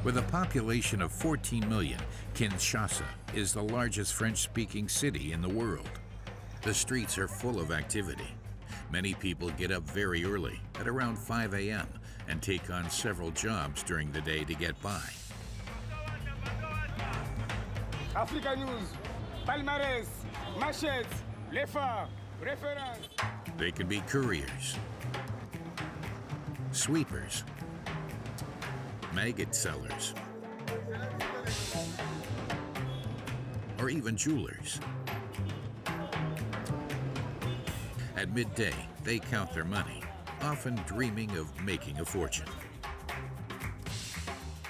With a population of 14 million, Kinshasa is the largest French-speaking city in the world. The streets are full of activity. Many people get up very early, at around 5 a.m., and take on several jobs during the day to get by. Africa News, Palmarès, Machette, Les Phares, Référence. They can be couriers, sweepers, maggot sellers, or even jewelers. At midday, they count their money, often dreaming of making a fortune.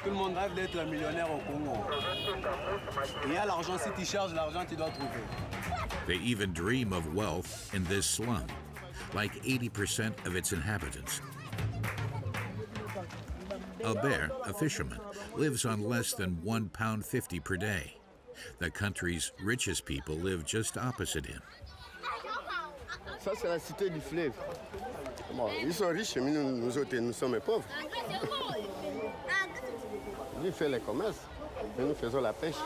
Tout le monde rêve d'être millionnaire au Congo. Il y a l'argent, si tu cherches l'argent, tu dois trouver. They even dream of wealth in this slum, like 80% of its inhabitants. Albert, a fisherman, lives on less than £1.50 per day. The country's richest people live just opposite him. Ça, c'est la cité du fleuve. Bon, ils sont riches, mais nous autres, nous sommes pauvres. Lui fait le commerce, et nous faisons la pêche.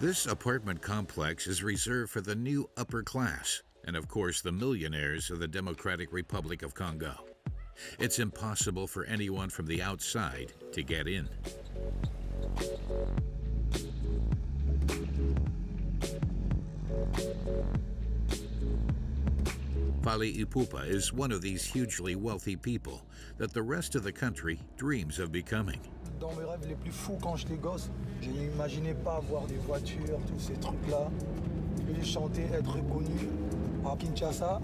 This apartment complex is reserved for the new upper class, and of course the millionaires of the Democratic Republic of Congo. It's impossible for anyone from the outside to get in. Fally Ipupa is one of these hugely wealthy people that the rest of the country dreams of becoming. Dans mes rêves les plus fous quand j'étais gosse, je n'imaginais pas avoir des voitures, tous ces trucs-là. Je voulais chanter, être reconnu à Kinshasa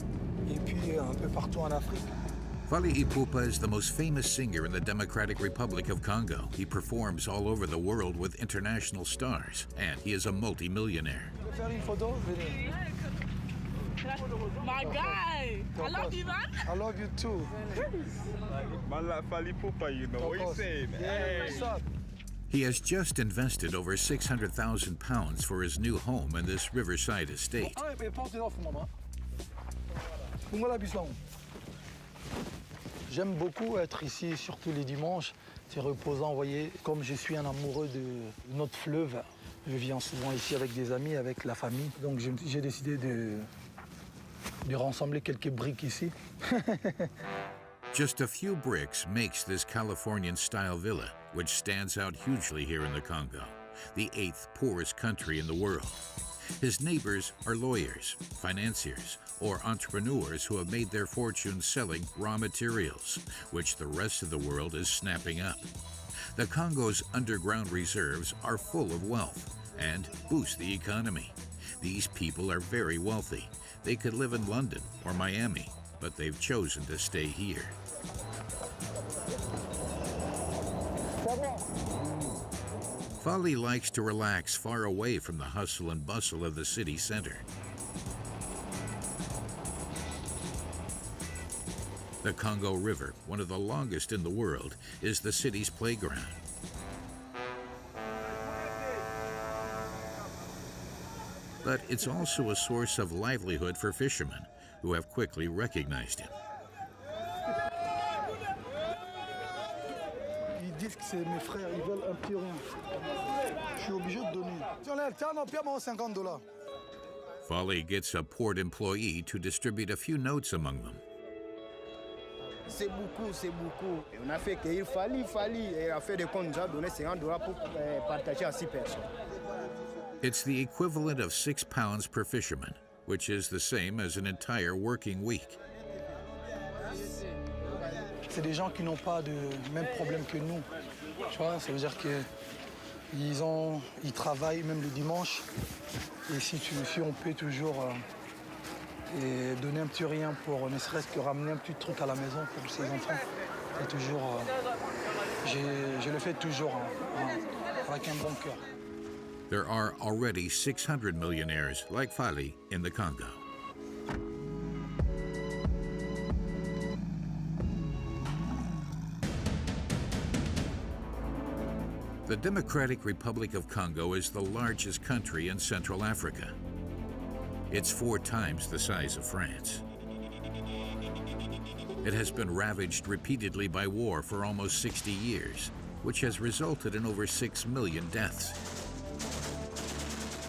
et puis un peu partout en Afrique. Fally Ipupa is the most famous singer in the Democratic Republic of Congo. He performs all over the world with international stars, and he is a multi-millionaire. Faire une photo, venez. My guy, I love you, man. I love you too. Man like Fally Ipupa, you know what you saying? Hey. He has just invested over £600,000 for his new home in this riverside estate. J'aime beaucoup être ici, surtout les dimanches. C'est reposant, vous voyez. Comme je suis un amoureux de notre fleuve, je viens souvent ici avec des amis, avec la famille. Donc j'ai décidé de rassembler quelques briques ici. Just a few bricks makes this Californian-style villa, which stands out hugely here in the Congo, the 8th poorest country in the world. His neighbors are lawyers, financiers, or entrepreneurs who have made their fortunes selling raw materials, which the rest of the world is snapping up. The Congo's underground reserves are full of wealth and boost the economy. These people are very wealthy. They could live in London or Miami, but they've chosen to stay here. Fally likes to relax far away from the hustle and bustle of the city center. The Congo River, one of the longest in the world, is the city's playground. But it's also a source of livelihood for fishermen, who have quickly recognized him. Ils disent que c'est mes frères, ils veulent un petit rien. Je suis obligé de donner. Tiens, non, paie-moi $50. Fally gets a port employee to distribute a few notes among them. C'est beaucoup, c'est beaucoup. Et on a fait qu'il fallait, et a fait des comptes, j'ai donné $50 pour partager à 6 personnes. It's the equivalent of £6 per fisherman, which is the same as an entire working week. C'est des gens qui n'ont pas de même problème que nous. Tu vois, ça veut dire qu'ils travaillent même le dimanche. Et si on peut toujours et donner un petit rien pour ne serait-ce que ramener un petit truc à la maison pour ses enfants, c'est toujours, je le fais toujours avec un bon cœur. There are already 600 millionaires like Fally in the Congo. The Democratic Republic of Congo is the largest country in Central Africa. It's 4 times the size of France. It has been ravaged repeatedly by war for almost 60 years, which has resulted in over 6 million deaths.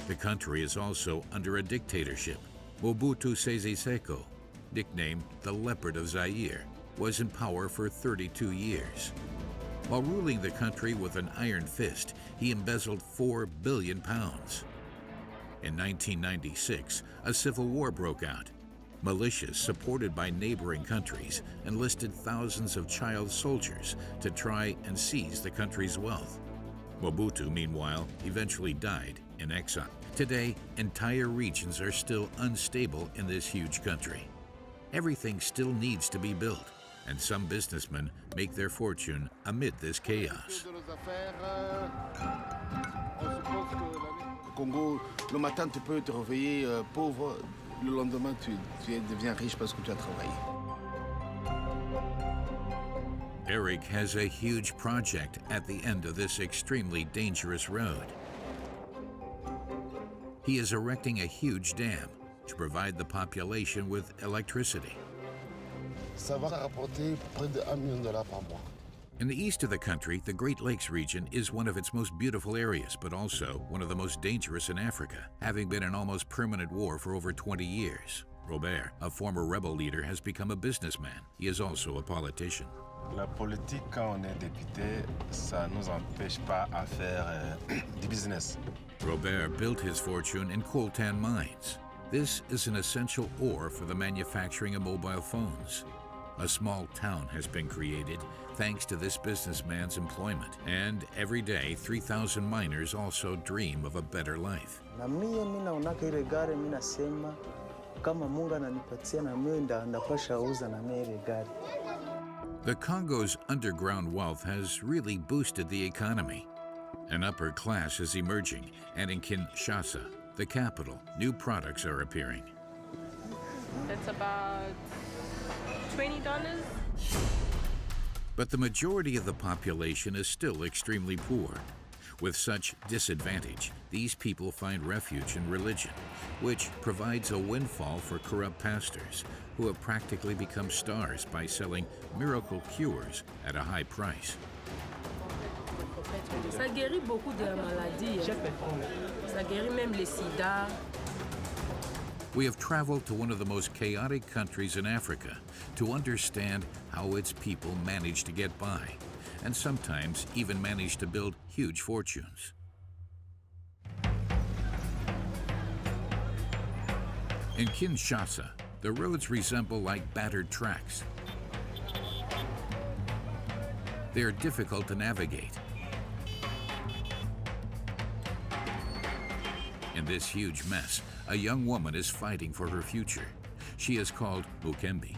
The country is also under a dictatorship. Mobutu Sese Seko, nicknamed the Leopard of Zaire, was in power for 32 years. While ruling the country with an iron fist, he embezzled £4 billion. In 1996, a civil war broke out. Militias supported by neighboring countries enlisted thousands of child soldiers to try and seize the country's wealth. Mobutu, meanwhile, eventually died in exile. Today, entire regions are still unstable in this huge country. Everything still needs to be built, and some businessmen make their fortune amid this chaos. Au Congo, le matin, tu peux te réveiller pauvre. Le lendemain, tu deviens riche parce que tu as travaillé. Eric has a huge project at the end of this extremely dangerous road. He is erecting a huge dam to provide the population with electricity. Ça va rapporter près de $1 million par mois. In the east of the country, the Great Lakes region is one of its most beautiful areas, but also one of the most dangerous in Africa, having been in almost permanent war for over 20 years. Robert, a former rebel leader, has become a businessman. He is also a politician. La politique, quand on est député, ça ne nous empêche pas à faire du business. Robert built his fortune in Coltan mines. This is an essential ore for the manufacturing of mobile phones. A small town has been created thanks to this businessman's employment. And every day, 3,000 miners also dream of a better life. The Congo's underground wealth has really boosted the economy. An upper class is emerging, and in Kinshasa, the capital, new products are appearing. It's about $20. But the majority of the population is still extremely poor. With such disadvantage, these people find refuge in religion, which provides a windfall for corrupt pastors who have practically become stars by selling miracle cures at a high price. Ça guérit beaucoup de maladies. Ça guérit même le sida. We have traveled to one of the most chaotic countries in Africa to understand how its people manage to get by, and sometimes even manage to build huge fortunes. In Kinshasa, the roads resemble like battered tracks. They are difficult to navigate. In this huge mess, a young woman is fighting for her future. She is called Bukembi.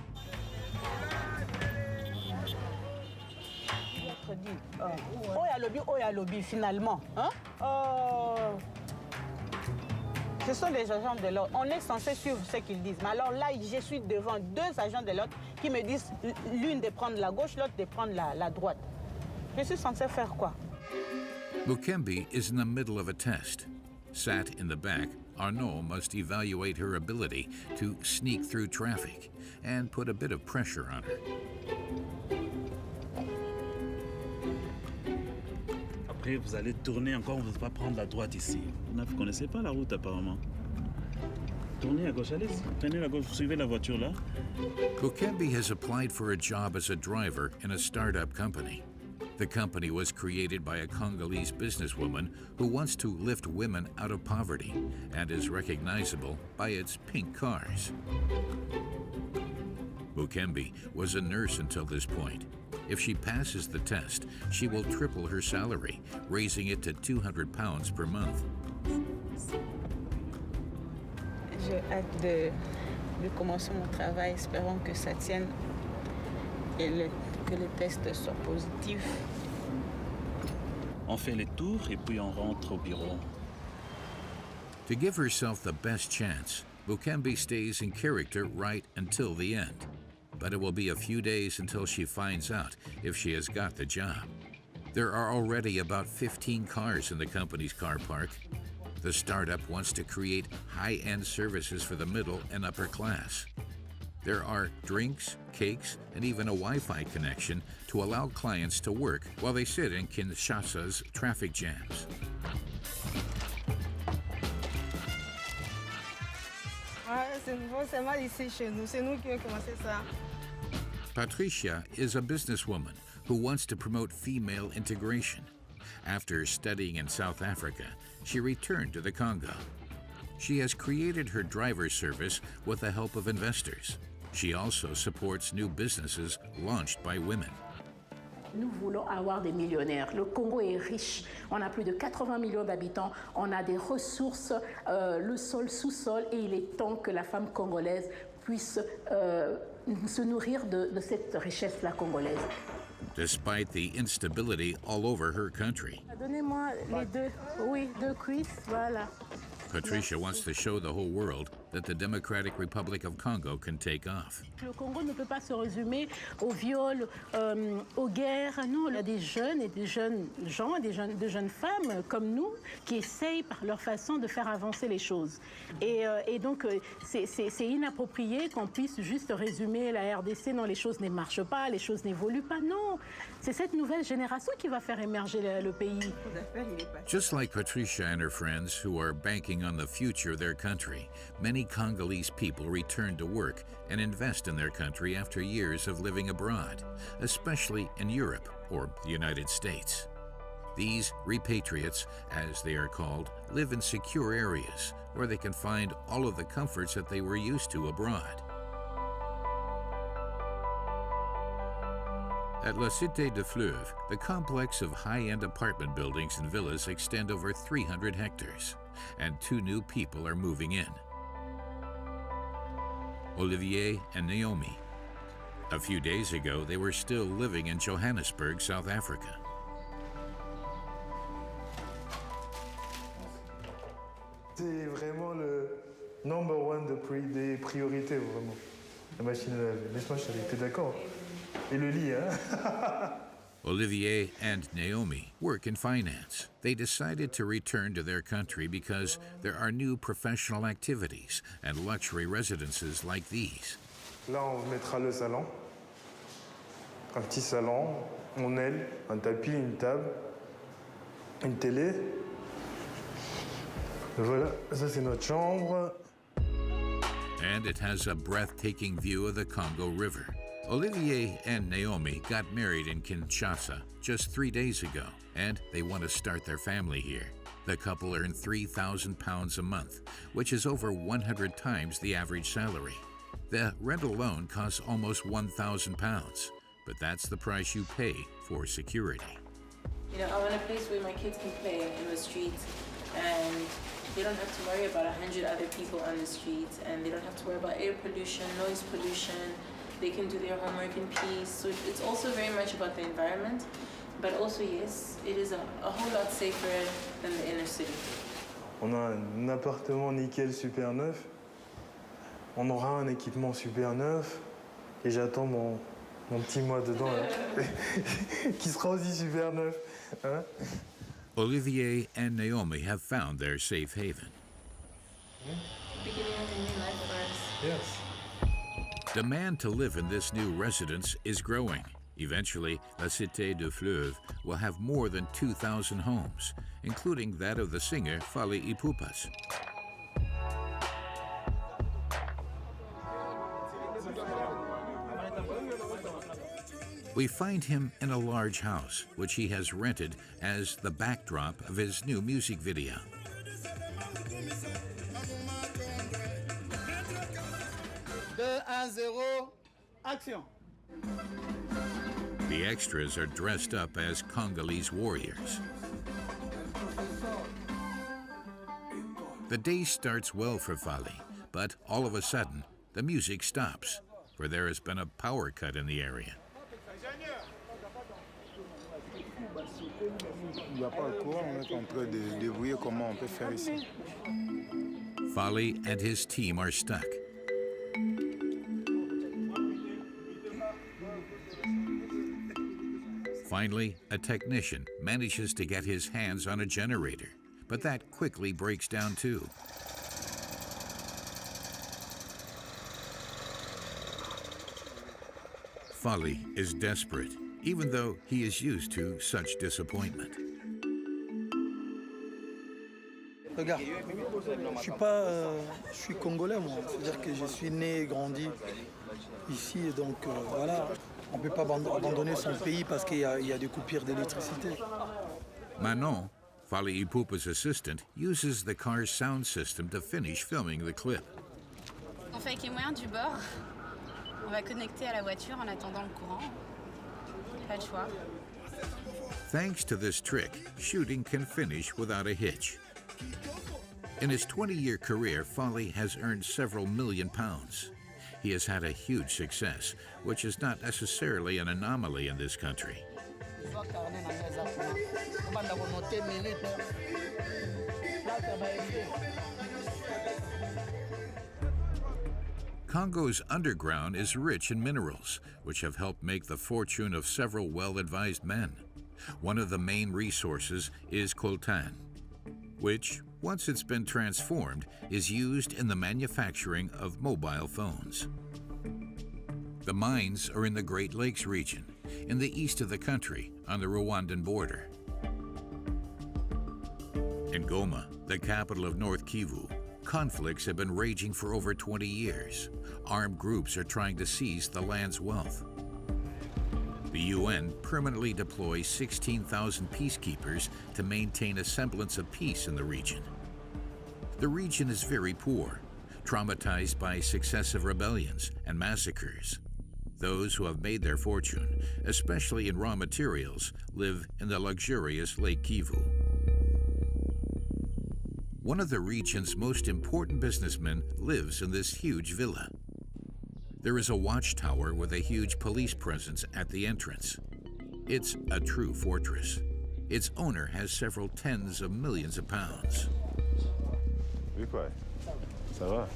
Finalement, ce sont des agents de l'ordre. On est censé suivre ce qu'ils disent. Mais alors là, je suis devant deux agents de l'ordre qui me disent l'une de prendre la gauche, l'autre de prendre la droite. Je suis censé faire quoi? Bukembi is in the middle of a test. Sat in the back, Arnaud must evaluate her ability to sneak through traffic and put a bit of pressure on her. Après, vous allez tourner encore, on ne va pas prendre la droite ici. Vous ne connaissez pas la route apparemment. Tournez à gauche, allez, prenez la gauche, suivez la voiture là. Bukembi has applied for a job as a driver in a startup company. The company was created by a Congolese businesswoman who wants to lift women out of poverty and is recognizable by its pink cars. Bukembi was a nurse until this point. If she passes the test, she will triple her salary, raising it to £200 per month. J'ai hâte de commencer mon travail, espérant que ça tienne et que les tests soient positifs. On fait les tours et puis on rentre au bureau. To give herself the best chance, Bukembi stays in character right until the end. But it will be a few days until she finds out if she has got the job. There are already about 15 cars in the company's car park. The startup wants to create high-end services for the middle and upper class. There are drinks, cakes, and even a Wi-Fi connection to allow clients to work while they sit in Kinshasa's traffic jams. Patricia is a businesswoman who wants to promote female integration. After studying in South Africa, she returned to the Congo. She has created her driver service with the help of investors. She also supports new businesses launched by women. Nous voulons avoir des millionnaires. Le Congo est riche. On a plus de 80 millions d'habitants. On a des ressources, le sol, sous-sol, et il est temps que la femme congolaise puisse se nourrir de cette richesse-là congolaise. Despite the instability all over her country, Donnez-moi les deux cuisses, voilà. Patricia wants to show the whole world that the Democratic Republic of Congo can take off. Le Congo ne peut pas se résumer au viol, aux guerres. Non, il y a des jeunes et des jeunes gens, des jeunes femmes comme nous qui essayent par leur façon de faire avancer les choses. Et donc, c'est inapproprié qu'on puisse juste résumer la RDC. Non, les choses ne marchent pas, les choses n'évoluent pas. Non, c'est cette nouvelle génération qui va faire émerger le pays. Just like Patricia and her friends who are banking on the future of their country, many Congolese people return to work and invest in their country after years of living abroad, especially in Europe or the United States. These repatriates, as they are called, live in secure areas where they can find all of the comforts that they were used to abroad. At La Cité de Fleuve, the complex of high-end apartment buildings and villas extend over 300 hectares, and 2 new people are moving in. Olivier and Naomi. A few days ago, they were still living in Johannesburg, South Africa. C'est vraiment le number one des priorités, vraiment. La machine à laver. Laisse-moi, je savais que t'es d'accord. Et le lit, hein? Olivier and Naomi work in finance. They decided to return to their country because there are new professional activities and luxury residences like these. Là, on mettra le salon. Un petit salon, mon aile, un tapis, une table, une télé. Voilà, ça c'est notre chambre. And it has a breathtaking view of the Congo River. Olivier and Naomi got married in Kinshasa just 3 days ago, and they want to start their family here. The couple earn £3,000 a month, which is over 100 times the average salary. The rent alone costs almost £1,000, but that's the price you pay for security. You know, I want a place where my kids can play in the streets, and they don't have to worry about 100 other people on the streets, and they don't have to worry about air pollution, noise pollution. They can do their homework in peace. So it's also very much about the environment, but also, yes, it is a whole lot safer than the inner city. On a un appartement nickel super neuf. On aura un équipement super neuf. Et j'attends mon petit moi dedans, là, qui sera aussi super neuf. Hein? Olivier and Naomi have found their safe haven. Beginning of a new life for us. Yes. Demand to live in this new residence is growing. Eventually, La Cité de Fleuve will have more than 2,000 homes, including that of the singer Fally Ipupas. We find him in a large house, which he has rented as the backdrop of his new music video. Action. The extras are dressed up as Congolese warriors. The day starts well for Fally, but all of a sudden, the music stops, for there has been a power cut in the area. Fally and his team are stuck. Finally, a technician manages to get his hands on a generator, but that quickly breaks down too. Fali is desperate, even though he is used to such disappointment. Regarde, je suis congolais moi, c'est-à-dire que je suis né et grandi ici, et donc voilà, on ne peut pas abandonner son pays parce qu'il y a des coupures d'électricité. Manon, Fali Ipupa's assistant, uses the car's sound system to finish filming the clip. On fait avec les moyens du bord. On va connecter à la voiture en attendant le courant. Pas le choix. Thanks to this trick, shooting can finish without a hitch. In his 20-year career, Fali has earned several million pounds. He has had a huge success, which is not necessarily an anomaly in this country. Congo's underground is rich in minerals, which have helped make the fortune of several well-advised men. One of the main resources is Coltan, which, once it's been transformed, is used in the manufacturing of mobile phones. The mines are in the Great Lakes region, in the east of the country, on the Rwandan border. In Goma, the capital of North Kivu, conflicts have been raging for over 20 years. Armed groups are trying to seize the land's wealth. The UN permanently deploys 16,000 peacekeepers to maintain a semblance of peace in the region. The region is very poor, traumatized by successive rebellions and massacres. Those who have made their fortune, especially in raw materials, live in the luxurious Lake Kivu. One of the region's most important businessmen lives in this huge villa. There is a watchtower with a huge police presence at the entrance. It's a true fortress. Its owner has several tens of millions of pounds. Oui, quoi? Ça va?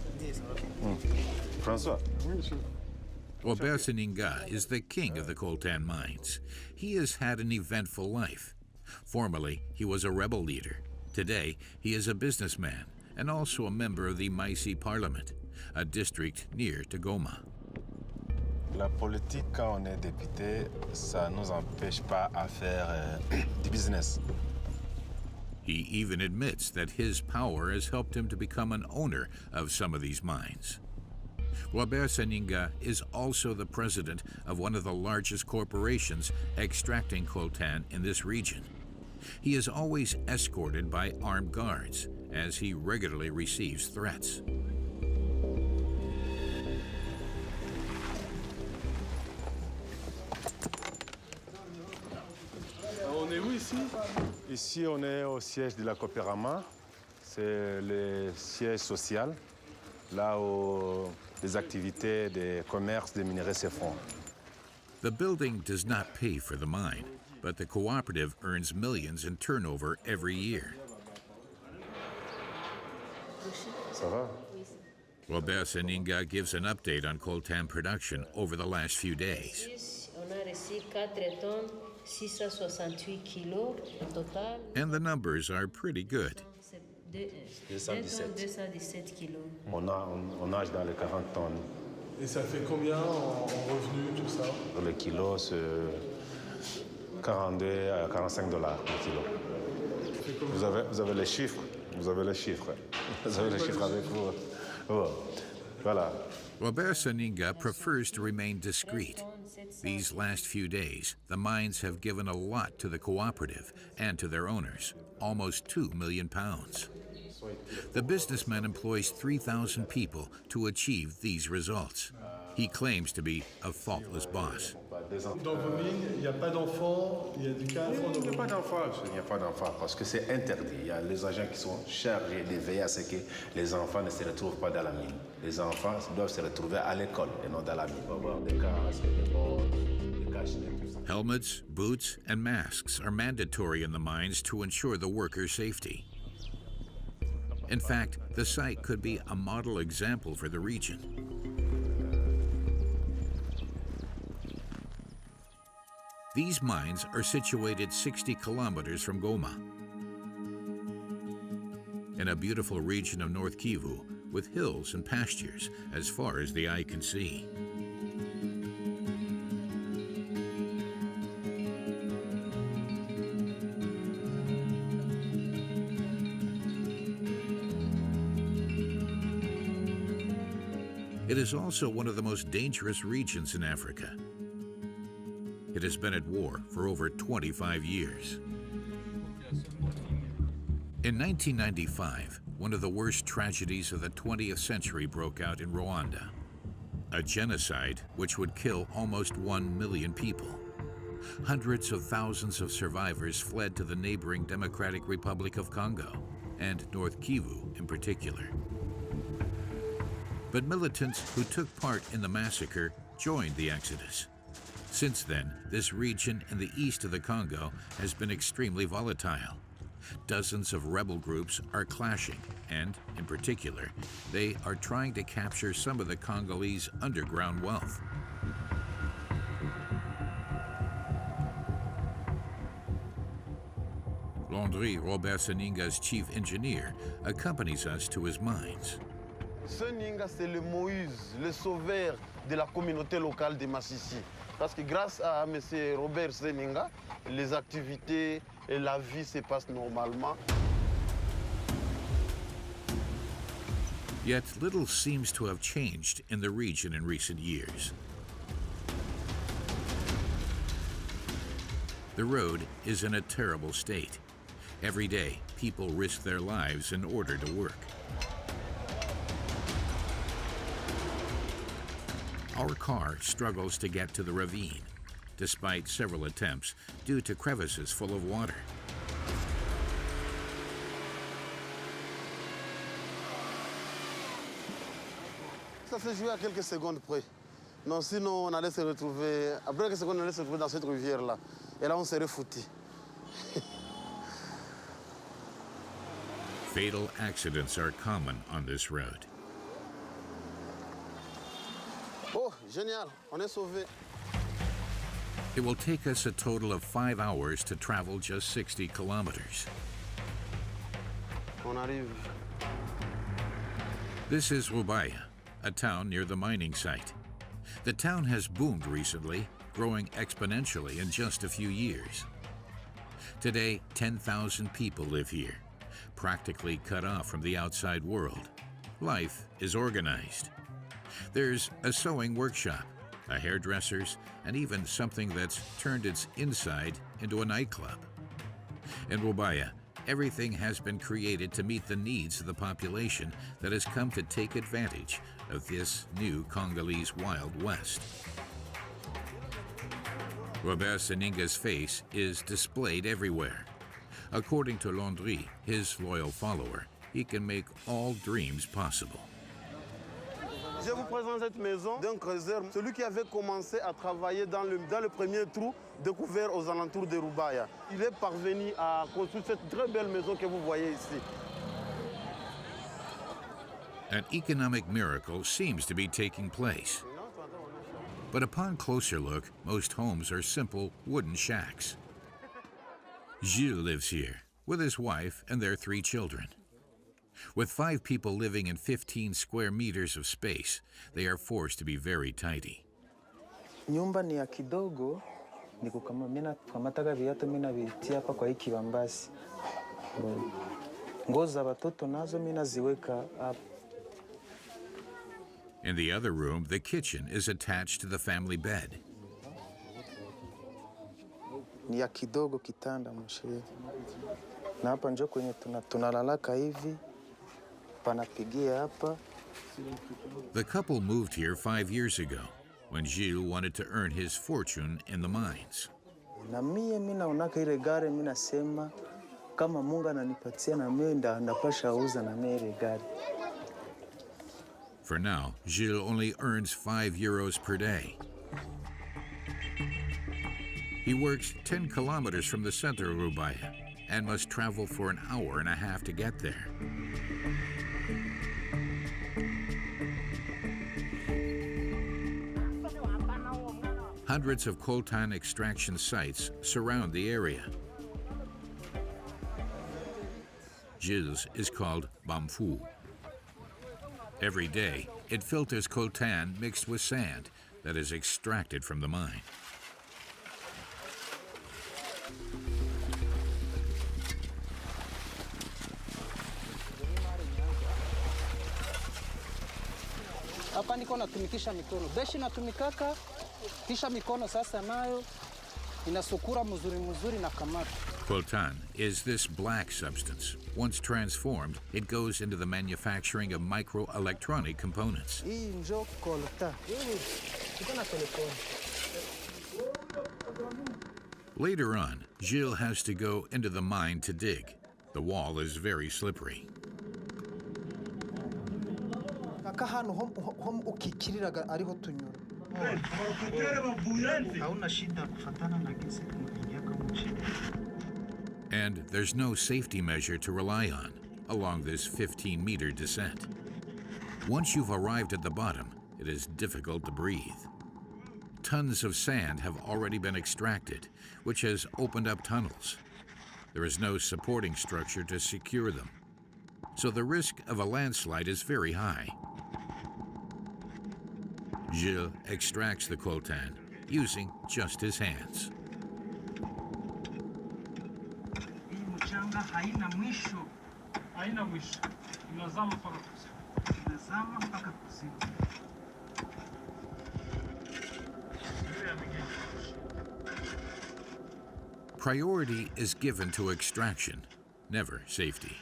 François? Robert Seninga is the king of the Coltan mines. He has had an eventful life. Formerly, he was a rebel leader. Today, he is a businessman and also a member of the Maïsi Parliament, a district near to Goma. La politique, quand on est député, ça ne nous empêche pas à faire du business. He even admits that his power has helped him to become an owner of some of these mines. Robert Seninga is also the president of one of the largest corporations extracting coltan in this region. He is always escorted by armed guards as he regularly receives threats. On est où ici? Ici, on est au siège de la Coopérama. C'est le siège social, là où les activités de commerce des minerais se font. The building does not pay for the mine, but the cooperative earns millions in turnover every year. Ça va? Robert Seninga gives an update on coltan production over the last few days. On a reçu 4 tonnes, 668 kilos au total. And the numbers are pretty good. 217 kilos. On nage dans les 40 tonnes. Et ça fait combien en revenus, tout ça? Le kilo, c'est 42 à 45 dollars le kilo. Vous avez les chiffres? Vous avez les chiffres. Vous avez les chiffres avec vous. Oh. Voilà. Robert Seninga prefers to remain discreet. These last few days, the mines have given a lot to the cooperative and to their owners, almost 2 million pounds. The businessman employs 3,000 people to achieve these results. He claims to be a faultless boss. Dans vos mines, il n'y a pas d'enfants, il y a du cas d'enfants. Il n'y a pas d'enfants, il n'y a pas d'enfants parce que c'est interdit. Il y a les agents qui sont chargés de veiller à ce que les enfants ne se retrouvent pas dans la mine. Les enfants doivent se retrouver à l'école et non dans la mine. Il va y avoir des casques, des bottes, des cachets, tout ça. Helmets, boots, and masks are mandatory in the mines to ensure the workers' safety. In fact, the site could be a model example for the region. These mines are situated 60 kilometers from Goma, in a beautiful region of North Kivu with hills and pastures as far as the eye can see. it is also one of the most dangerous regions in Africa. It has been at war for over 25 years. In 1995, one of the worst tragedies of the 20th century broke out in Rwanda. A genocide which would kill almost 1 million people. Hundreds of thousands of survivors fled to the neighboring Democratic Republic of Congo, and North Kivu in particular. But militants who took part in the massacre joined the exodus. Since then, this region in the east of the Congo has been extremely volatile. Dozens of rebel groups are clashing, and, in particular, they are trying to capture some of the Congolese underground wealth. Landry, Robert Seninga's chief engineer, accompanies us to his mines. Seninga, c'est le Moïse, le sauveur de la communauté locale de Massissi. Parce que grâce à M. Robert Seninga, les activités et la vie se passent normalement. Yet little seems to have changed in the region in recent years. The road is in a terrible state. Every day, people risk their lives in order to work. Our car struggles to get to the ravine, despite several attempts due to crevices full of water. Ça s'est joué à quelques secondes près. Non, sinon on allait se retrouver, après quelques secondes on allait se retrouver dans cette rivière-là. Et là on serait foutu. Fatal accidents are common on this road. Oh, génial, on est sauvés. It will take us a total of 5 hours to travel just 60 kilometers. On arrive. This is Rubaya, a town near the mining site. The town has boomed recently, growing exponentially in just a few years. Today, 10,000 people live here, practically cut off from the outside world. Life is organized. There's a sewing workshop, a hairdresser's, and even something that's turned its inside into a nightclub. In Rubaya, everything has been created to meet the needs of the population that has come to take advantage of this new Congolese Wild West. Robert Seninga's face is displayed everywhere. According to Landry, his loyal follower, he can make all dreams possible. Je vous présente cette maison d'un creuseur, celui qui avait commencé à travailler dans le premier trou découvert aux alentours de Rubaya. Il est parvenu à construire cette très belle maison que vous voyez ici. An economic miracle seems to be taking place. But upon closer look, most homes are simple wooden shacks. Gilles lives here with his wife and their 3 children. With 5 people living in 15 square meters of space, they are forced to be very tidy. Nyumba ni ya kidogo, niko kama mina kamataka viatu mina vitia hapa kwa hii kibambasi. Nguo za watoto nazo mina ziweka hapa. In the other room, the kitchen is attached to the family bed. Ni ya kidogo kitanda mshe. Na hapa njo kwenye tunalalaka hivi. The couple moved here 5 years ago when Gilles wanted to earn his fortune in the mines. Na mie mina unaka ile gari mina sema kama Mungu ananipatia na mimi ndapasha uza na mimi ile gari. For now, Gilles only earns 5 euros per day. He works 10 kilometers from the center of Rubaya and must travel for an hour and a half to get there. Hundreds of coltan extraction sites surround the area. Gilles is called Bamfu. Every day, it filters coltan mixed with sand that is extracted from the mine. Hapa niko natumikisha mikono. Beshi natumikaka kisha mikono sasa nayo inasukura mzuri na kamata. Coltan is this black substance. Once transformed, it goes into the manufacturing of microelectronic components. Hii njo Coltan. Later on, Gilles has to go into the mine to dig. The wall is very slippery. And there's no safety measure to rely on along this 15-meter descent. Once you've arrived at the bottom, it is difficult to breathe. Tons of sand have already been extracted, which has opened up tunnels. There is no supporting structure to secure them, so the risk of a landslide is very high. Gilles extracts the coltan using just his hands. Priority is given to extraction, never safety.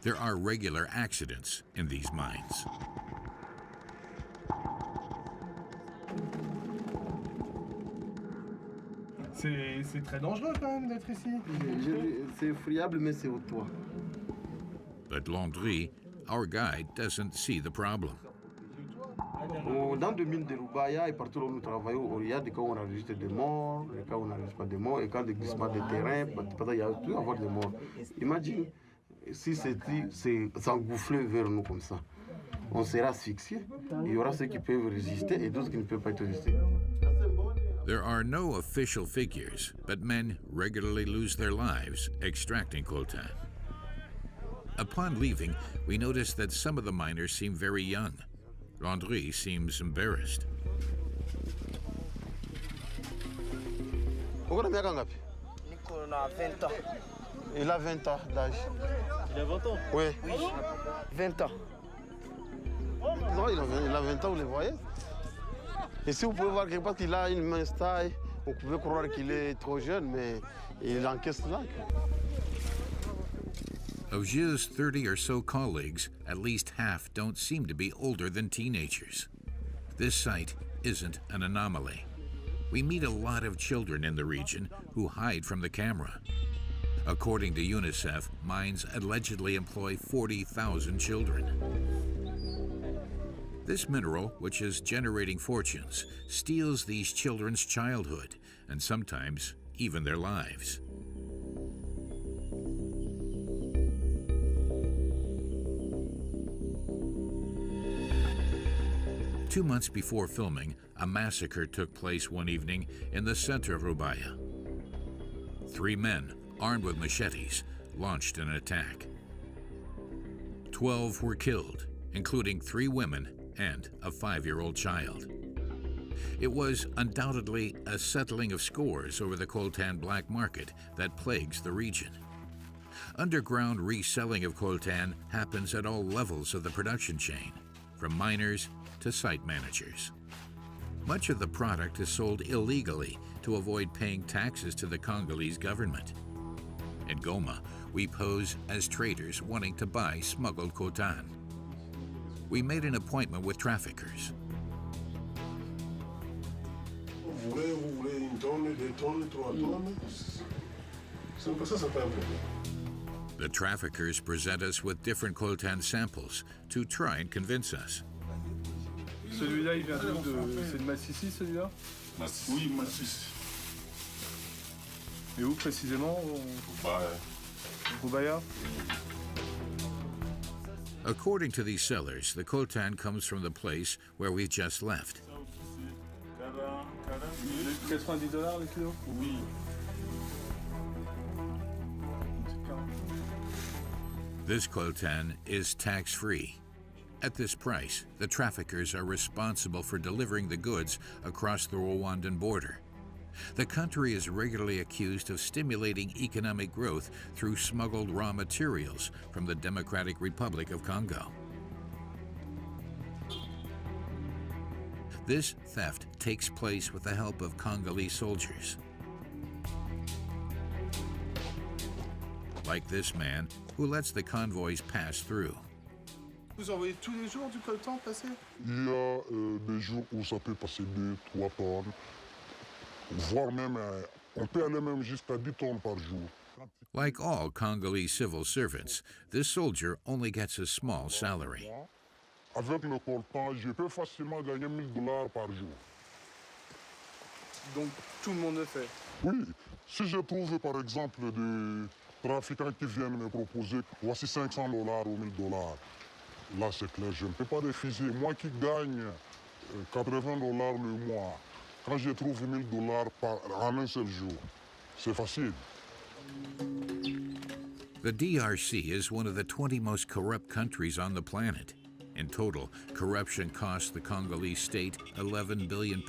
There are regular accidents in these mines. C'est très dangereux quand même d'être ici. C'est effroyable, mais c'est au toit. But Landry, our guide, doesn't see the problem. Dans le mines de Rubaya et partout où nous travaillons, il y a des cas où on enregistre des morts, des cas où on n'enregistre pas des morts, et quand des glissements de terrain, il y a tout avoir des morts. Imagine si ça engoufflait vers nous comme ça. On sera asphyxié, il y aura ceux qui peuvent résister et d'autres qui ne peuvent pas être résistés. There are no official figures, but men regularly lose their lives extracting coltan. Upon leaving, we notice that some of the miners seem very young. Landry seems embarrassed. Il a 20 ans d'âge. Il a 20 ans? Oui. 20 ans. Non, il a 20 ans, vous le voyez. Et si vous pouvez voir quelque part qu'il a une mince taille, vous pouvez croire qu'il est trop jeune, mais il encaisse là. Of Gilles' 30 or so colleagues, at least half don't seem to be older than teenagers. This site isn't an anomaly. We meet a lot of children in the region who hide from the camera. According to UNICEF, mines allegedly employ 40,000 children. This mineral, which is generating fortunes, steals these children's childhood and sometimes even their lives. Two months before filming, a massacre took place one evening in the center of Rubaya. 3 men, armed with machetes, launched an attack. 12 were killed, including 3 women and a 5-year-old child. It was undoubtedly a settling of scores over the coltan black market that plagues the region. Underground reselling of coltan happens at all levels of the production chain, from miners to site managers. Much of the product is sold illegally to avoid paying taxes to the Congolese government. In Goma, we pose as traders wanting to buy smuggled coltan. We made an appointment with traffickers. The traffickers present us with different coltan samples to try and convince us. Celui-là, il vient c'est de Massissi, celui-là? Oui, Massis. Et où précisément? Rubaya. According to these sellers, the coltan comes from the place where we just left. $90 le kilo? Oui. This coltan is tax-free. At this price, the traffickers are responsible for delivering the goods across the Rwandan border. The country is regularly accused of stimulating economic growth through smuggled raw materials from the Democratic Republic of Congo. This theft takes place with the help of Congolese soldiers. Like this man who lets the convoys pass through. Vous envoyez tous les jours du coltan passer? Il y a des jours où ça peut passer 2-3 tonnes, voire même, on peut aller même jusqu'à 10 tonnes par jour. Like all Congolese civil servants, this soldier only gets a small salary. Avec le coltan, je peux facilement gagner $1000 par jour. Donc tout le monde le fait? Oui, si je trouve par exemple des trafiquants qui viennent me proposer voici $500 ou $1000, là c'est clair, je ne peux pas refuser. Moi qui gagne $80 le mois, quand je trouve $1000 en un seul jour, c'est facile. The DRC is one of the 20 most corrupt countries on the planet. In total, corruption costs the Congolese state £11 billion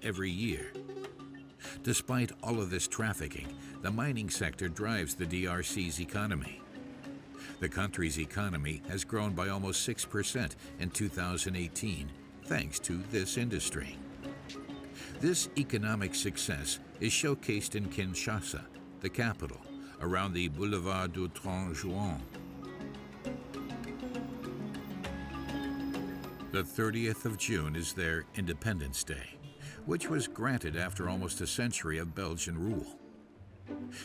every year. Despite all of this trafficking, the mining sector drives the DRC's economy. The country's economy has grown by almost 6% in 2018, thanks to this industry. This economic success is showcased in Kinshasa, the capital, around the Boulevard du 30 Juin. The 30th of June is their Independence Day, which was granted after almost a century of Belgian rule.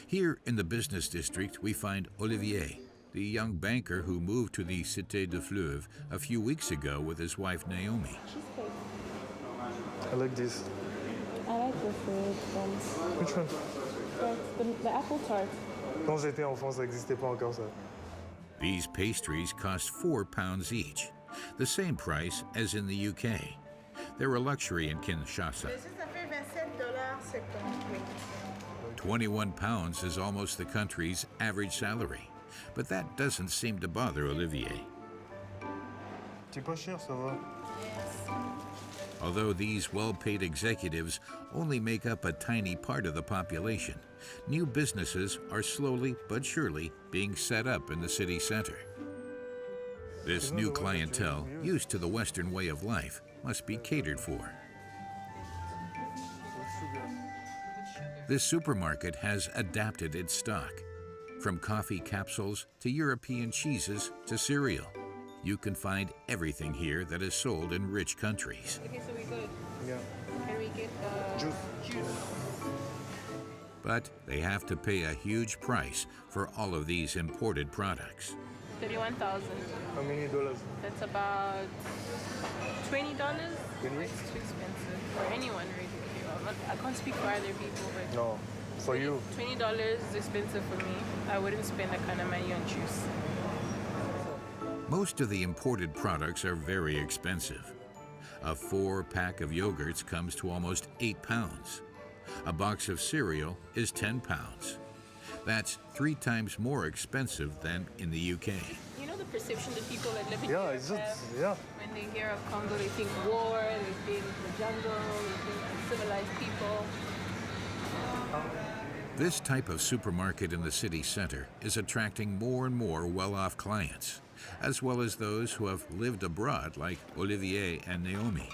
Here in the business district, we find Olivier, the young banker who moved to the Cité de Fleuve a few weeks ago with his wife Naomi. I like this. I like the fruit ones. Which one? The apple tart. Quand j'étais enfant, ça n'existait pas encore ça. These pastries cost £4 each, the same price as in the UK. They're a luxury in Kinshasa. £21 is almost the country's average salary, but that doesn't seem to bother Olivier. C'est pas cher, ça va. Although these well-paid executives only make up a tiny part of the population, new businesses are slowly but surely being set up in the city center. This new clientele, used to the Western way of life, must be catered for. This supermarket has adapted its stock. From coffee capsules to European cheeses to cereal. You can find everything here that is sold in rich countries. Okay, so we good. Yeah. Can we get juice? But they have to pay a huge price for all of these imported products. 31,000. How many dollars? That's about $20. 20? It's too expensive for anyone, really. I can't speak for other people, but no, for you. $20 is expensive for me. I wouldn't spend that kind of money on juice. Most of the imported products are very expensive. A 4-pack of yogurts comes to almost £8. A box of cereal is £10. That's 3 times more expensive than in the UK. You know the perception that people that live in Yeah, Europe it's just, have? yeah. When they hear of Congo, they think war, they think the jungle, they think uncivilized people. This type of supermarket in the city center is attracting more and more well-off clients, as well as those who have lived abroad like Olivier and Naomi.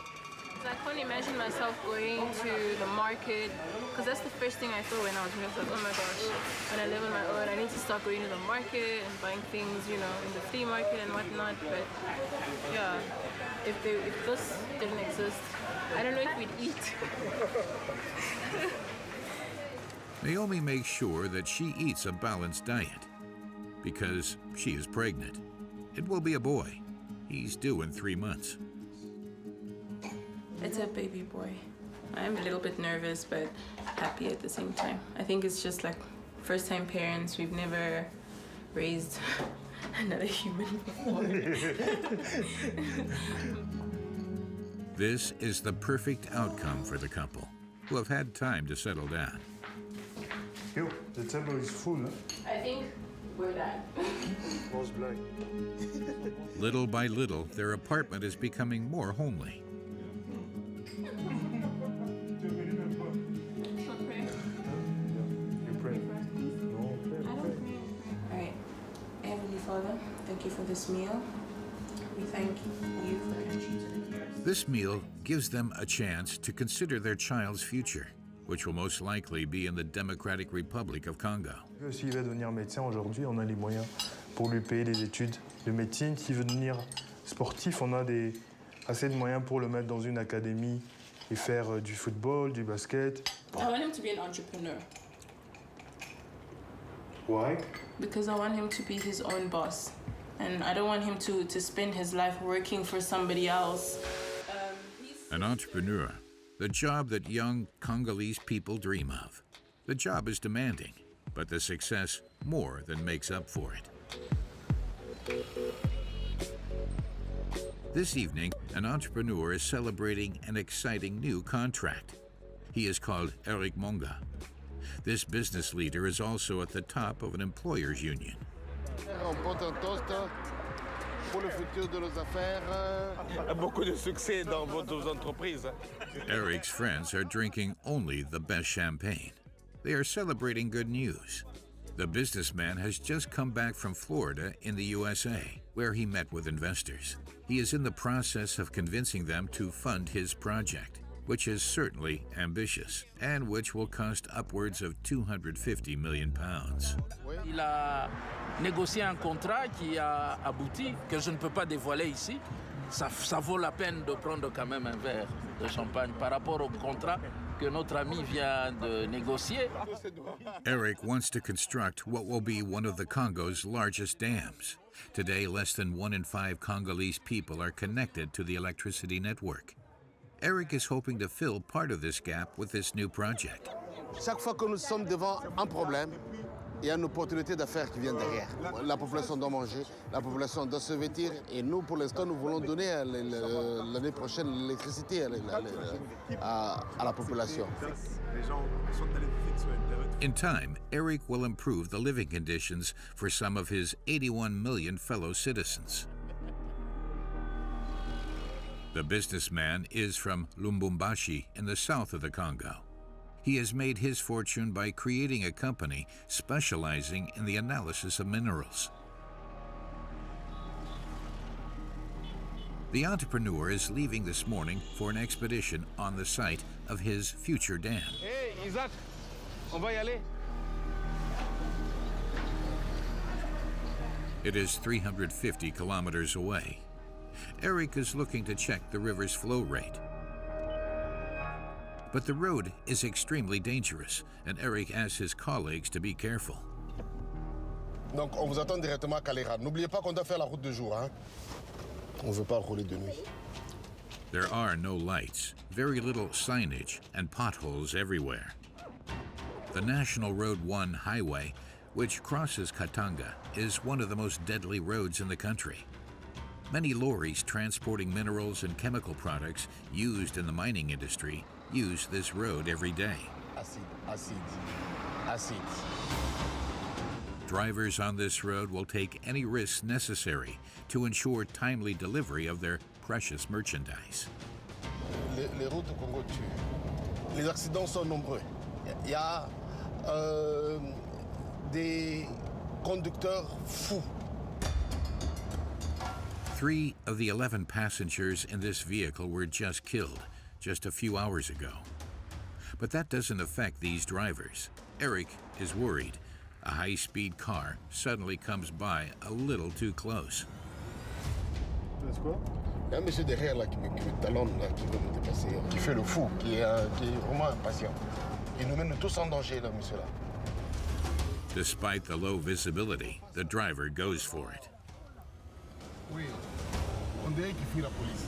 I can't imagine myself going to the market, because that's the first thing I thought when I was here. I was like, oh my gosh, when I live on my own, I need to start going to the market and buying things, you know, in the flea market and whatnot. But yeah, if this didn't exist, I don't know if we'd eat. Naomi makes sure that she eats a balanced diet because she is pregnant. It will be a boy. He's due in 3 months. It's a baby boy. I'm a little bit nervous, but happy at the same time. I think it's just like first-time parents. We've never raised another human before. This is the perfect outcome for the couple, who have had time to settle down. Yo, the table is full. Huh? I think we're done. Most black. Little by little, their apartment is becoming more homely. Alright, Heavenly Father, thank you for this meal. We thank you for contributing to the This meal gives them a chance to consider their child's future, which will most likely be in the Democratic Republic of Congo. S'il va devenir médecin aujourd'hui, on a les moyens pour lui payer les études de médecine. S'il veut devenir sportif, on a assez de moyens pour le mettre dans une académie et faire du football, du basket. I want him to be an entrepreneur. Why? Because I want him to be his own boss. And I don't want him to spend his life working for somebody else. An entrepreneur, the job that young Congolese people dream of. The job is demanding, but the success more than makes up for it. This evening, an entrepreneur is celebrating an exciting new contract. He is called Eric Monga. This business leader is also at the top of an employers' union. On porte un toast pour le futur de nos affaires. Beaucoup de succès dans vos entreprises. Eric's friends are drinking only the best champagne. They are celebrating good news. The businessman has just come back from Florida in the USA, where he met with investors. He is in the process of convincing them to fund his project, which is certainly ambitious and which will cost upwards of 250 million pounds. Il a négocié un contrat qui a abouti, que je ne peux pas dévoiler ici. Ça vaut la peine de prendre quand même un verre de champagne par rapport au contrat que notre ami vient de négocier. Eric wants to construct what will be one of the Congo's largest dams. Today, less than 1 in 5 Congolese people are connected to the electricity network. Eric is hoping to fill part of this gap with this new project. Chaque fois que nous sommes devant un problème, il y a une opportunité d'affaires qui vient derrière. La population doit manger, la population doit se vêtir, et nous, pour l'instant, nous voulons donner l'année prochaine l'électricité à la population. In time, Eric will improve the living conditions for some of his 81 million fellow citizens. The businessman is from Lubumbashi in the south of the Congo. He has made his fortune by creating a company specializing in the analysis of minerals. The entrepreneur is leaving this morning for an expedition on the site of his future dam. Hey, Isaac, on va y aller. It is 350 kilometers away. Eric is looking to check the river's flow rate. But the road is extremely dangerous, and Eric asks his colleagues to be careful. Donc on vous attend directement à Calera. N'oubliez pas qu'on doit faire la route de jour, hein? On ne veut pas rouler de nuit. There are no lights, very little signage, and potholes everywhere. The National Road 1 highway, which crosses Katanga, is one of the most deadly roads in the country. Many lorries transporting minerals and chemical products used in the mining industry use this road every day. Acide. Drivers on this road will take any risks necessary to ensure timely delivery of their precious merchandise. Les routes au Congo tuent. Les accidents sont nombreux. Il y a des conducteurs fous. 3 of the 11 passengers in this vehicle were just killed just a few hours ago. But that doesn't affect these drivers. Eric is worried. A high-speed car suddenly comes by a little too close. Il y a un monsieur derrière là qui me talonne, là, qui veut me dépasser, qui fait le fou, qui est vraiment impatient. Il nous met tous en danger, là, monsieur là. Despite the low visibility, the driver goes for it. Oui, on dirait qu'il fuit la police.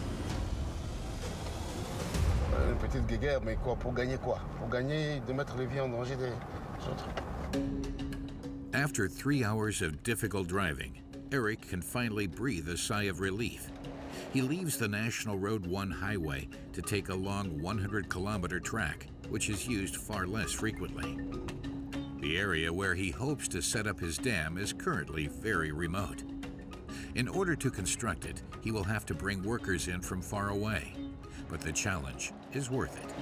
Une petite guéguerre, mais quoi? Pour gagner quoi? Pour gagner de mettre les vies en danger des autres. After 3 hours of difficult driving, Eric can finally breathe a sigh of relief. He leaves the National Road 1 highway to take a long 100-kilometer track, which is used far less frequently. The area where he hopes to set up his dam is currently very remote. In order to construct it, he will have to bring workers in from far away. But the challenge is worth it.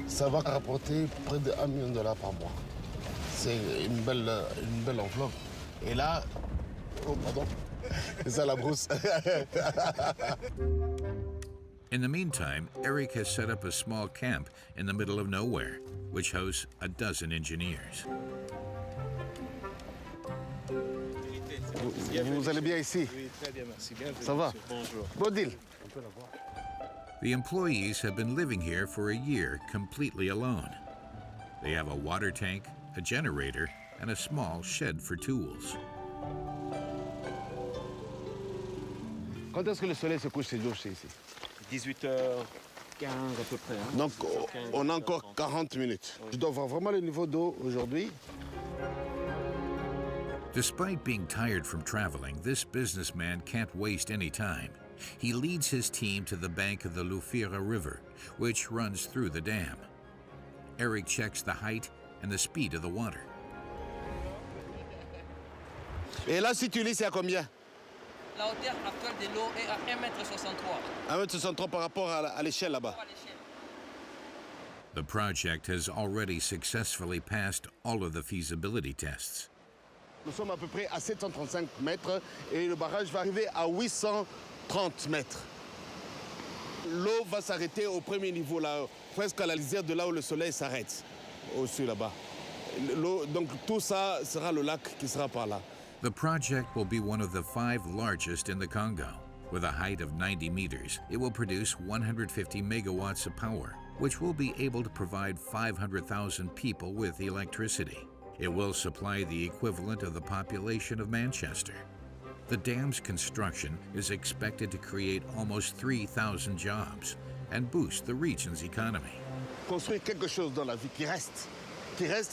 Ça va rapporter près de $1 million par mois. C'est une belle enveloppe. Et là, Oh, pardon. C'est ça la brousse. In the meantime, Eric has set up a small camp in the middle of nowhere, which hosts a dozen engineers. Vous allez bien ici? Oui, très bien, merci. Bienvenue. Ça va? Bonjour. Bon deal. The employees have been living here for a year completely alone. They have a water tank, a generator, and a small shed for tools. Quand est-ce que le soleil se couche ces jours ici? 18h15 à peu près. Hein. Donc on a encore 40 minutes. Je dois voir vraiment le niveau d'eau aujourd'hui. Despite being tired from traveling, this businessman can't waste any time. He leads his team to the bank of the Lufira River, which runs through the dam. Eric checks the height and the speed of the water. Et là, si tu lis, c'est à combien? La hauteur actuelle de l'eau est à 1,63 m. 1,63 m par rapport à l'échelle là-bas. The project has already successfully passed all of the feasibility tests. Nous sommes à peu près à 735 mètres et le barrage va arriver à 830 mètres. L'eau va s'arrêter au premier niveau, là, presque à la lisière de là où le soleil s'arrête, au-dessus là-bas. Donc tout ça sera le lac qui sera par là. The project will be one of the 5 largest in the Congo. With a height of 90 meters, it will produce 150 megawatts of power, which will be able to provide 500,000 people with electricity. It will supply the equivalent of the population of Manchester. The dam's construction is expected to create almost 3,000 jobs and boost the region's economy. Construire quelque chose dans la vie qui reste,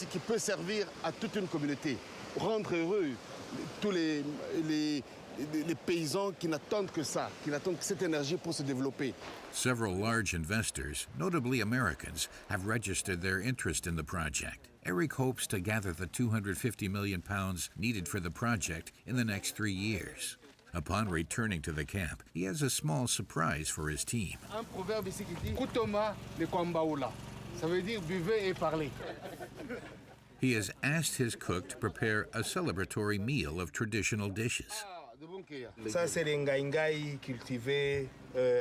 qui peut servir à toute une communauté, rendre heureux tous les paysans qui n'attendent que ça, qui n'attendent que cette énergie pour se développer. Several large investors, notably Americans, have registered their interest in the project. Eric hopes to gather the £250 million needed for the project in the next 3 years. Upon returning to the camp, he has a small surprise for his team. Un proverbe ici qui dit Kutoma le kwambaula. Ça veut dire buvez et parlez. He has asked his cook to prepare a celebratory meal of traditional dishes. Ça, c'est les ngaïngaï cultivés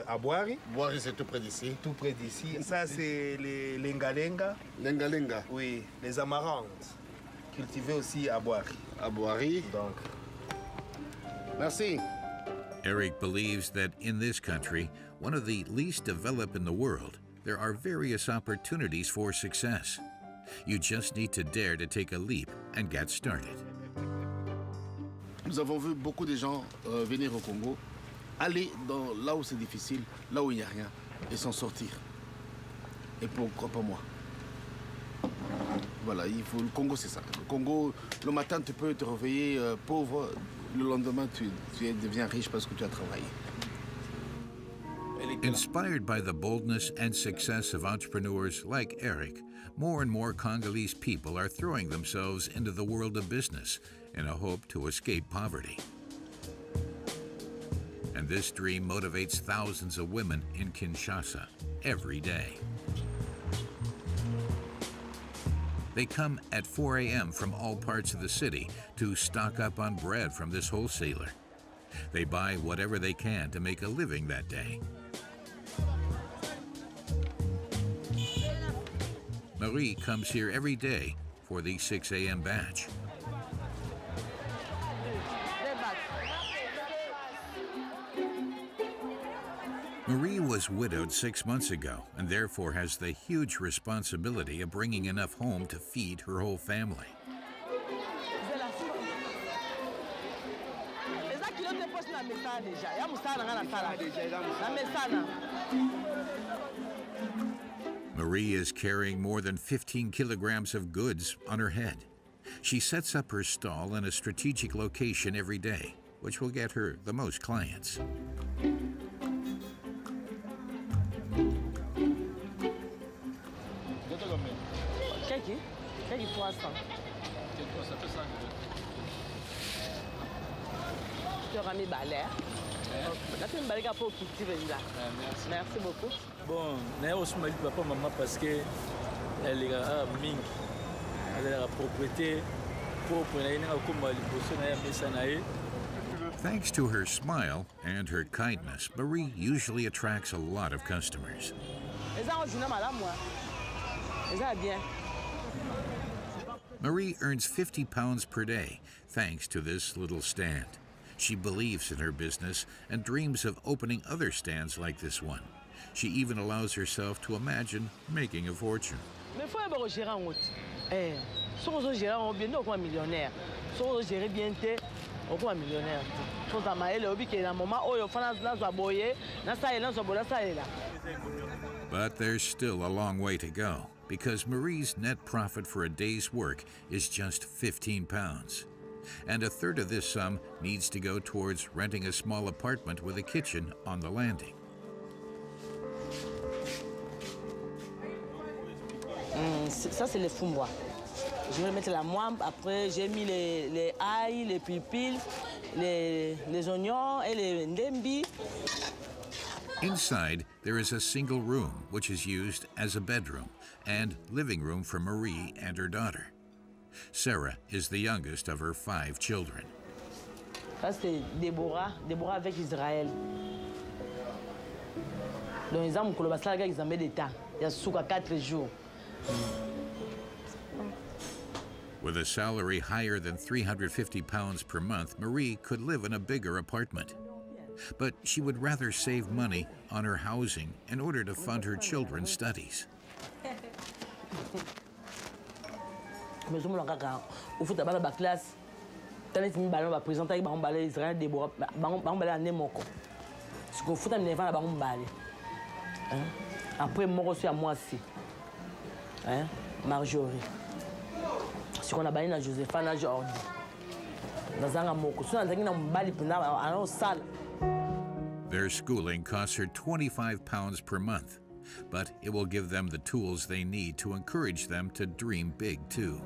à Boari. Boari, c'est tout près d'ici. Tout près d'ici. Ça, c'est les lengalenga. Lengalenga. Oui, les amarantes, cultivés aussi à Boari. À Boari. Donc. Merci. Eric believes that in this country, one of the least developed in the world, there are various opportunities for success. You just need to dare to take a leap and get started. Nous avons vu beaucoup de gens venir au Congo, aller là où c'est difficile, là où il n'y a rien, et s'en sortir. Et pourquoi pas moi? Voilà, le Congo, c'est ça. Le Congo, le matin, tu peux te réveiller pauvre, le lendemain, tu deviens riche parce que tu as travaillé. Inspired by the boldness and success of entrepreneurs like Eric, more and more Congolese people are throwing themselves into the world of business in a hope to escape poverty. And this dream motivates thousands of women in Kinshasa every day. They come at 4 a.m. from all parts of the city to stock up on bread from this wholesaler. They buy whatever they can to make a living that day. Marie comes here every day for the 6 a.m. batch. Marie was widowed 6 months ago and therefore has the huge responsibility of bringing enough home to feed her whole family. Marie is carrying more than 15 kilograms of goods on her head. She sets up her stall in a strategic location every day, which will get her the most clients. Merci beaucoup. Bon, naye osumali papa maman parce que elle est à mingi. Elle a la propriété propre na ina ko mali boso na ya mesa na ye. Thanks to her smile and her kindness, Marie usually attracts a lot of customers. Marie earns £50 per day thanks to this little stand. She believes in her business and dreams of opening other stands like this one. She even allows herself to imagine making a fortune. But there's still a long way to go, because Marie's net profit for a day's work is just £15. And a third of this sum needs to go towards renting a small apartment with a kitchen on the landing. Ça, c'est les fumbois. Je vais mettre la moimbe, après j'ai mis les ail, les pipils, les oignons et les ndembi. Inside, there is a single room, which is used as a bedroom and living room for Marie and her daughter. Sarah is the youngest of her 5 children. Ça, c'est Déborah avec Israël. Donc, ils ont ils ont mis des temps. Il y a 4 jours. With a salary higher than £350 per month, Marie could live in a bigger apartment. But she would rather save money on her housing in order to fund her children's studies. Après, moi aussi à moi aussi. Marjorie. Si on a baillé na Joséphine, Jordi. Nazanga moko. Si on a na mbali pina à salle. Their schooling costs her £25 per month, but it will give them the tools they need to encourage them to dream big too.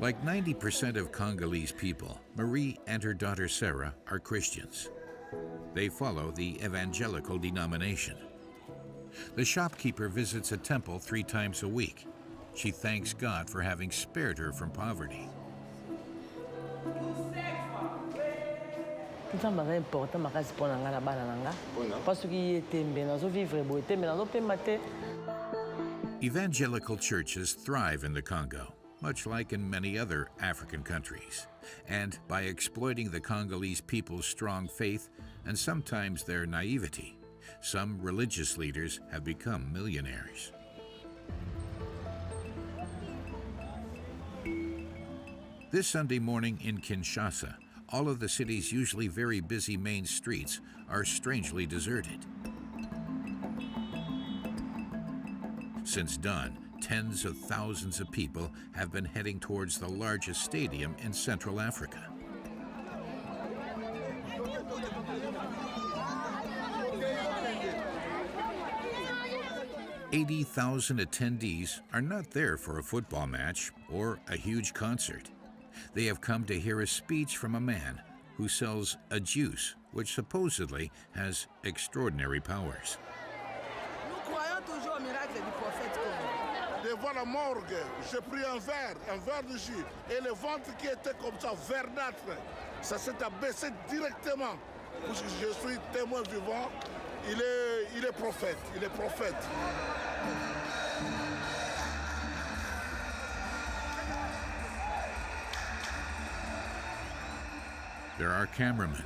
Like 90% of Congolese people, Marie and her daughter Sarah are Christians. They follow the evangelical denomination. The shopkeeper visits a temple 3 times a week. She thanks God for having spared her from poverty. Evangelical churches thrive in the Congo, much like in many other African countries, and by exploiting the Congolese people's strong faith and sometimes their naivety, some religious leaders have become millionaires. This Sunday morning in Kinshasa, all of the city's usually very busy main streets are strangely deserted. Since dawn, tens of thousands of people have been heading towards the largest stadium in Central Africa. 80,000 attendees are not there for a football match or a huge concert. They have come to hear a speech from a man who sells a juice which supposedly has extraordinary powers. Devant la morgue, j'ai pris un verre de jus, et le ventre qui était comme ça, verdâtre, ça s'est abaissé directement. Parce que je suis témoin vivant, il est prophète, il est prophète. There are cameramen,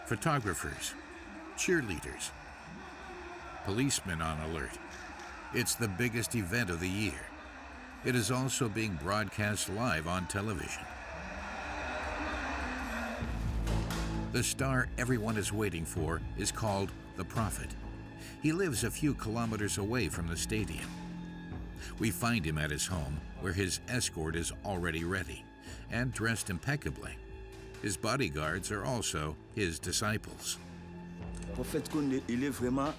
photographers, cheerleaders, policemen on alert. It's the biggest event of the year. It is also being broadcast live on television. The star everyone is waiting for is called the Prophet. He lives a few kilometers away from the stadium. We find him at his home, where his escort is already ready and dressed impeccably. His bodyguards are also his disciples. Prophète Konde, il est vraiment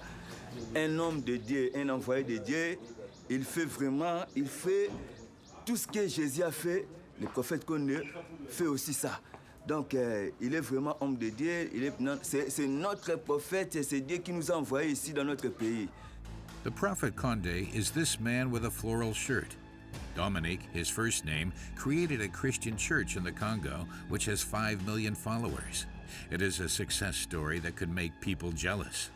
un homme de Dieu, un envoyé de Dieu. Il fait tout ce que Jésus a fait. Le prophète Konde fait aussi ça. Donc, il est vraiment homme de Dieu. C'est notre prophète et c'est Dieu qui nous a envoyés ici dans notre pays. The prophet Conde is this man with a floral shirt. Dominique, his first name, created a Christian church in the Congo, which has 5 million followers. It is a success story that could make people jealous.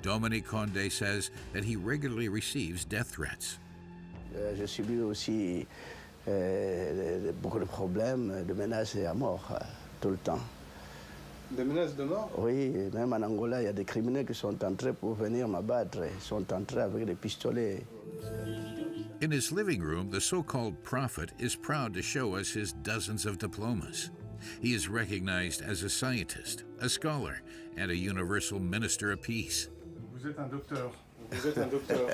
Dominique Conde says that he regularly receives death threats. J'ai subi aussi beaucoup de problèmes, de menaces à mort tout le temps. Des menaces de mort? Oui, même en Angola, il y a des criminels qui sont entrés pour venir m'abattre. Ils sont entrés avec des pistolets. In his living room, the so-called prophet is proud to show us his dozens of diplomas. He is recognized as a scientist, a scholar, and a universal minister of peace. Vous êtes un docteur. Vous êtes un docteur.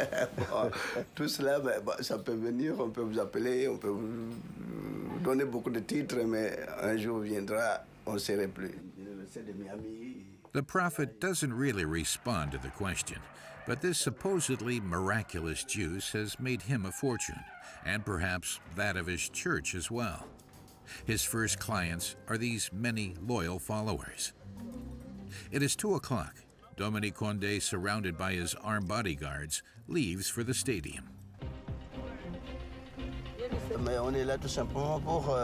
Bon, tout cela, ça peut venir, on peut vous appeler, on peut vous donner beaucoup de titres, mais un jour viendra, on ne serait plus. The prophet doesn't really respond to the question, but this supposedly miraculous juice has made him a fortune, and perhaps that of his church as well. His first clients are these many loyal followers. It is 2 o'clock. Dominique Conde, surrounded by his armed bodyguards, leaves for the stadium. Mais on est là tout simplement pour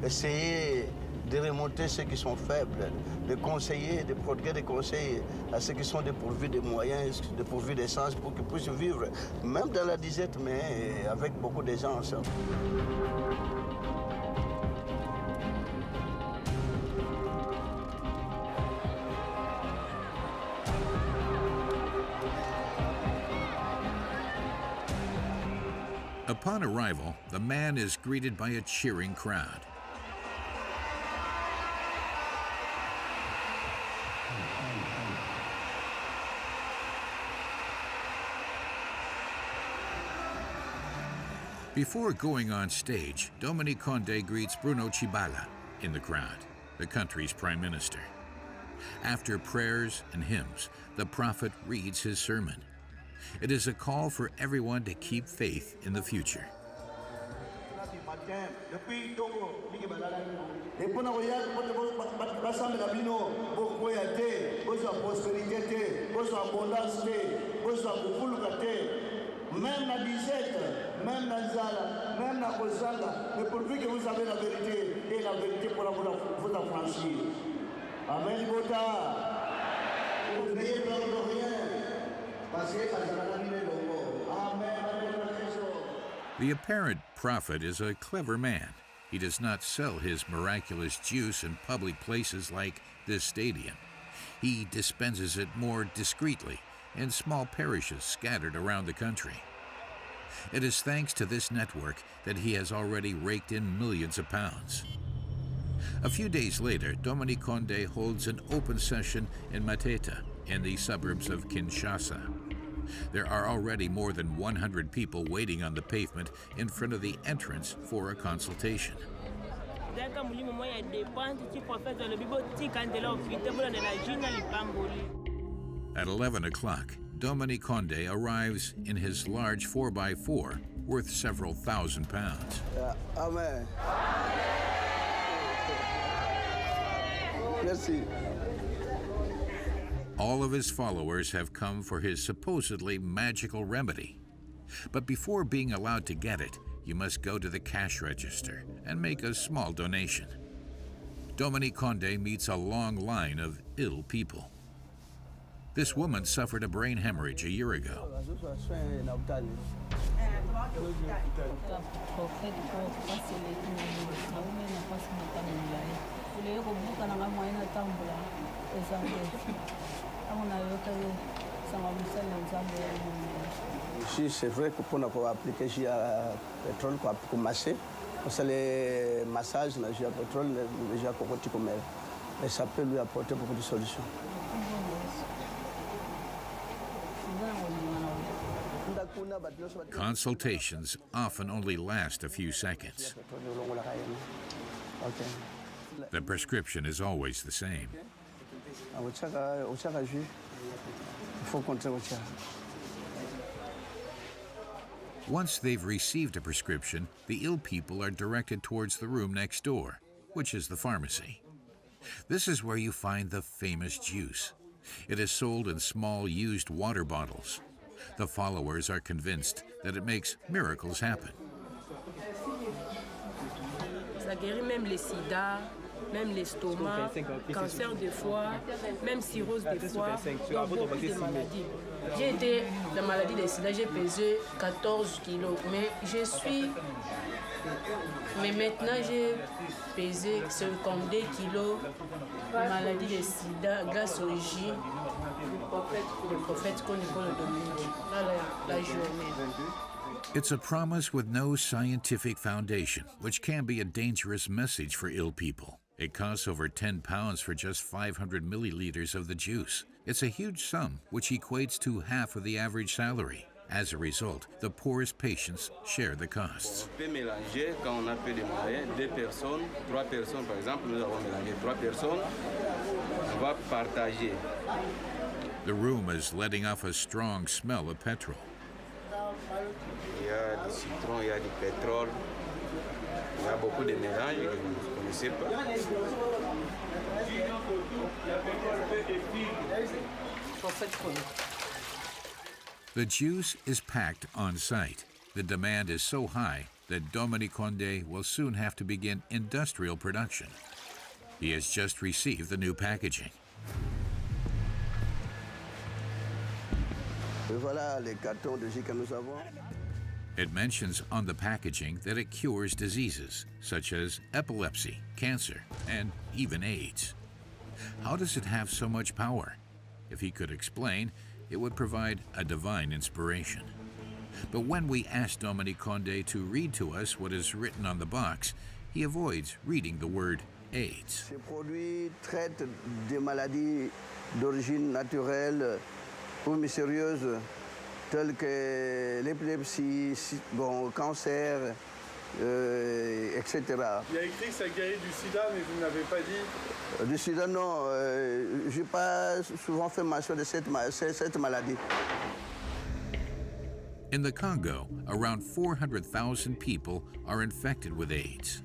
essayer de remonter ceux qui sont faibles, de conseiller, de prodiguer des conseils à ceux qui sont dépourvus de moyens, dépourvus d'essence pour qu'ils puissent vivre, même dans la disette, mais avec beaucoup d'aisance. Upon arrival, the man is greeted by a cheering crowd. Before going on stage, Dominique Conde greets Bruno Tshibala in the crowd, the country's prime minister. After prayers and hymns, the prophet reads his sermon. It is a call for everyone to keep faith in the future. Même la disette, même la zala, même la kozanga, mais pourvu que vous avez la vérité, et la vérité pourra vous affranchir. Amen, Bota. Vous n'ayez peur de rien, parce que Amen. The apparent prophet is a clever man. He does not sell his miraculous juice in public places like this stadium. He dispenses it more discreetly in small parishes scattered around the country. It is thanks to this network that he has already raked in millions of pounds. A few days later, Dominique Conde holds an open session in Mateta, in the suburbs of Kinshasa. There are already more than 100 people waiting on the pavement in front of the entrance for a consultation. At 11 o'clock, Dominique Conde arrives in his large 4x4 worth several thousand pounds. Amen. Merci. All of his followers have come for his supposedly magical remedy. But before being allowed to get it, you must go to the cash register and make a small donation. Dominique Conde meets a long line of ill people. This woman suffered a brain hemorrhage a year ago. Ici, c'est vrai que pour appliquer le pétrole, pour masser, c'est le massage, le pétrole, le cocotti comme elle. Et ça peut lui apporter beaucoup de solutions. Consultations often only last a few seconds. The prescription is always the same. Once they've received a prescription, the ill people are directed towards the room next door, which is the pharmacy. This is where you find the famous juice. It is sold in small used water bottles. The followers are convinced that it makes miracles happen. Ça guérit même les sida, même l'estomac, cancer de foie, même cirrhose de foie, donc beaucoup de maladies. J'ai été la maladie des sida, j'ai pesé 14 kilos, mais maintenant j'ai pesé 52 kilos, maladie des sida grâce au J, le prophète qu'on école Dominique, la journée. It's a promise with no scientific foundation, which can be a dangerous message for ill people. It costs over 10 pounds for just 500 milliliters of the juice. It's a huge sum, which equates to half of the average salary. As a result, the poorest patients share the costs. On peut mélanger quand on a peu de moyens, 2 personnes, 3 personnes par exemple, nous avons mélangé 3 personnes, on va partager. The room is letting off a strong smell of petrol. Il y a du citron, il y a du pétrole, il y a beaucoup de mélanges que vous ne connaissez pas. The juice is packed on site. The demand is so high that Dominique Condé will soon have to begin industrial production. He has just received the new packaging. Voilà les cartons de jus que nous avons. It mentions on the packaging that it cures diseases such as epilepsy, cancer, and even AIDS. How does it have so much power? If he could explain, it would provide a divine inspiration. But when we ask Dominique Condé to read to us what is written on the box, he avoids reading the word AIDS. Ces produits traitent des maladies d'origine naturelle ou mystérieuse, telles que l'épilepsie, cancer, etc. Il y a écrit que ça guérit du sida, mais vous ne l'avez pas dit. Du sida, non. Je n'ai pas souvent fait mention de cette maladie. In the Congo, around 400,000 people are infected with AIDS.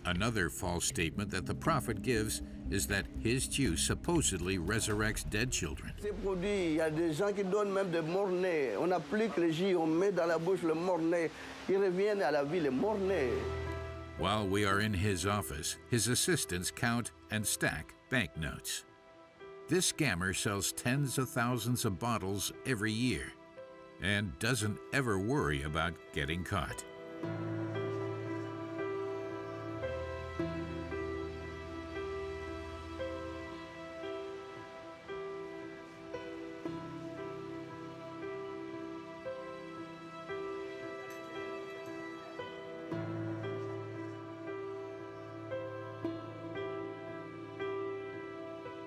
Another false statement that the prophet gives is that his juice supposedly resurrects dead children. Ces produits, il y a des gens qui donnent même des morts-nés. On applique le jus, on met dans la bouche le mort-né. Ils reviennent à la vie, les morts-nés. While we are in his office, his assistants count and stack banknotes. This scammer sells tens of thousands of bottles every year and doesn't ever worry about getting caught.